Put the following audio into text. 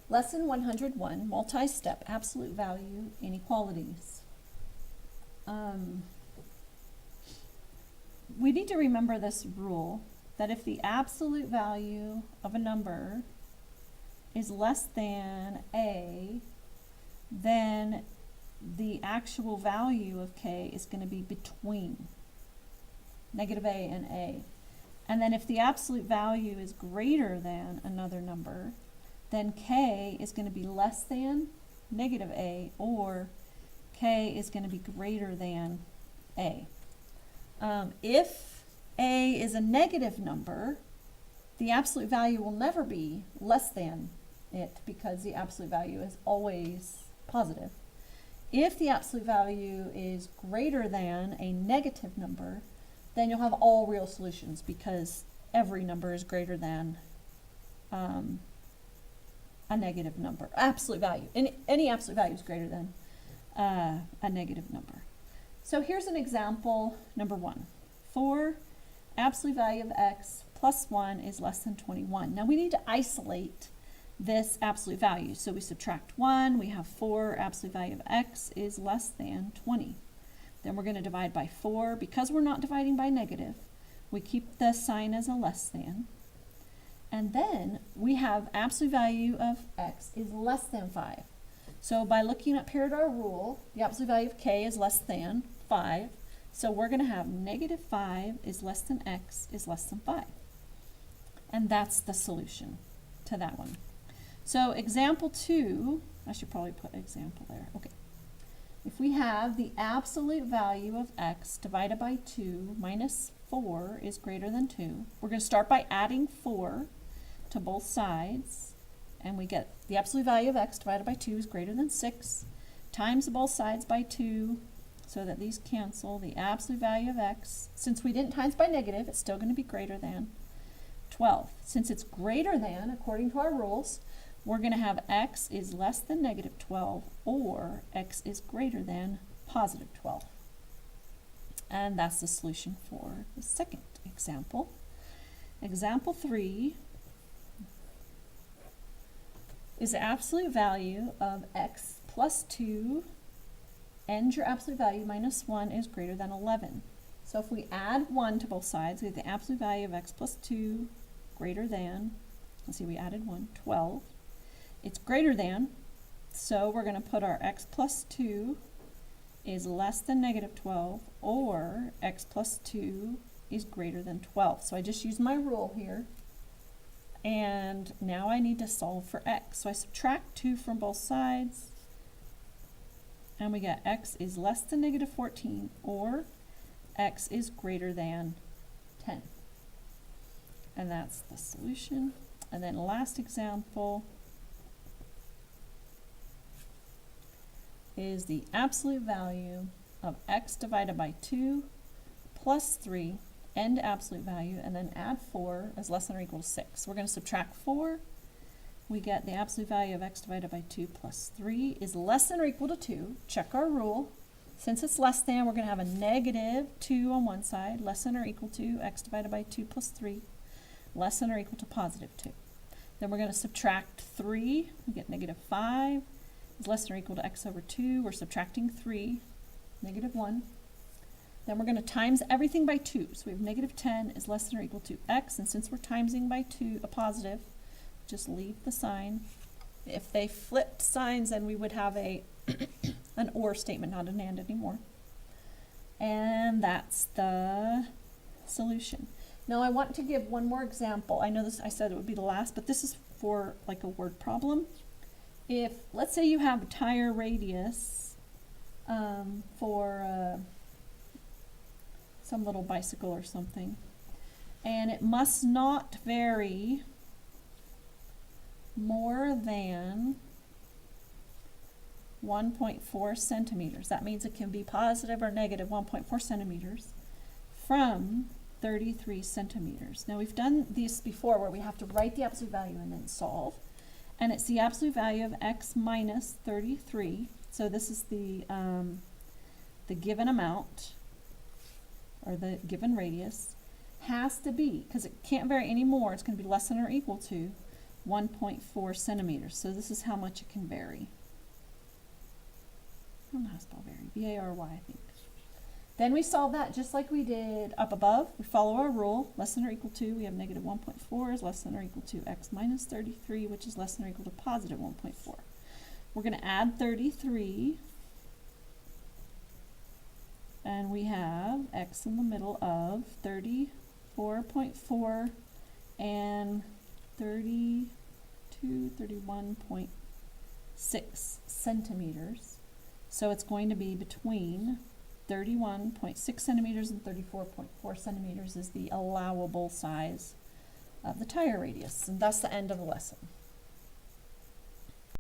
Lesson 101, multi-step absolute value inequalities. We need to remember this rule that if the absolute value of a number is less than a, then the actual value of k is going to be between negative a and a. And then if the absolute value is greater than another number, then k is going to be less than negative a, or k is going to be greater than a. If a is a negative number, the absolute value will never be less than it because the absolute value is always positive. If the absolute value is greater than a negative number, then you'll have all real solutions because every number is greater than a negative number. Absolute value. Any absolute value is greater than a negative number. So here's an example, number 1. For absolute value of x plus 1 is less than 21. Now we need to isolate this absolute value. So we subtract 1, we have 4, absolute value of x is less than 20. Then we're going to divide by 4. Because we're not dividing by negative, we keep the sign as a less than. And then we have absolute value of x is less than 5. So by looking up here at our rule, the absolute value of k is less than 5. So we're going to have negative 5 is less than x is less than 5. And that's the solution to that one. So example 2, I should probably put example there. Okay. If we have the absolute value of x divided by 2 minus 4 is greater than 2, we're going to start by adding 4 to both sides, and we get the absolute value of x divided by 2 is greater than 6, times both sides by 2, so that these cancel. The absolute value of x, since we didn't times by negative, it's still going to be greater than 12. Since it's greater than, according to our rules, we're going to have x is less than negative 12, or x is greater than positive 12. And that's the solution for the second example. Example 3 is the absolute value of x plus 2 and your absolute value minus 1 is greater than 11. So if we add 1 to both sides, we have the absolute value of x plus 2 greater than, let's see, we added 1, 12. It's greater than, so we're going to put our x plus 2 is less than negative 12, or x plus 2 is greater than 12. So I just used my rule here. And now I need to solve for x. So I subtract 2 from both sides, and we get x is less than negative 14, or x is greater than 10. And that's the solution. And then last example is the absolute value of x divided by 2 plus 3 and absolute value, and then add 4 is less than or equal to 6. We're going to subtract 4. We get the absolute value of x divided by 2 plus 3 is less than or equal to 2. Check our rule. Since it's less than, we're going to have a negative 2 on one side, less than or equal to x divided by 2 plus 3, less than or equal to positive 2. Then we're going to subtract 3. We get negative 5 is less than or equal to x over 2. We're subtracting 3, negative 1. Then we're going to times everything by 2. So we have negative 10 is less than or equal to x, and since we're timesing by 2, a positive, just leave the sign. If they flipped signs, then we would have a an or statement, not an and anymore. And that's the solution. Now I want to give one more example. I know this, I said it would be the last, but this is for like a word problem. If, let's say you have a tire radius for some little bicycle or something, and it must not vary more than 1.4 centimeters. That means it can be positive or negative 1.4 centimeters from 33 centimeters. Now we've done this before where we have to write the absolute value and then solve. And it's the absolute value of x minus 33. So this is the given amount, or the given radius, has to be, because it can't vary any more, it's going to be less than or equal to 1.4 centimeters. So this is how much it can vary. I don't know how to spell vary. V-A-R-Y, I think. Then we solve that just like we did up above. We follow our rule, less than or equal to. We have negative 1.4 is less than or equal to x minus 33, which is less than or equal to positive 1.4. We're going to add 33. And we have x in the middle of 34.4 and 31.6 centimeters. So it's going to be between 31.6 centimeters and 34.4 centimeters is the allowable size of the tire radius. And that's the end of the lesson.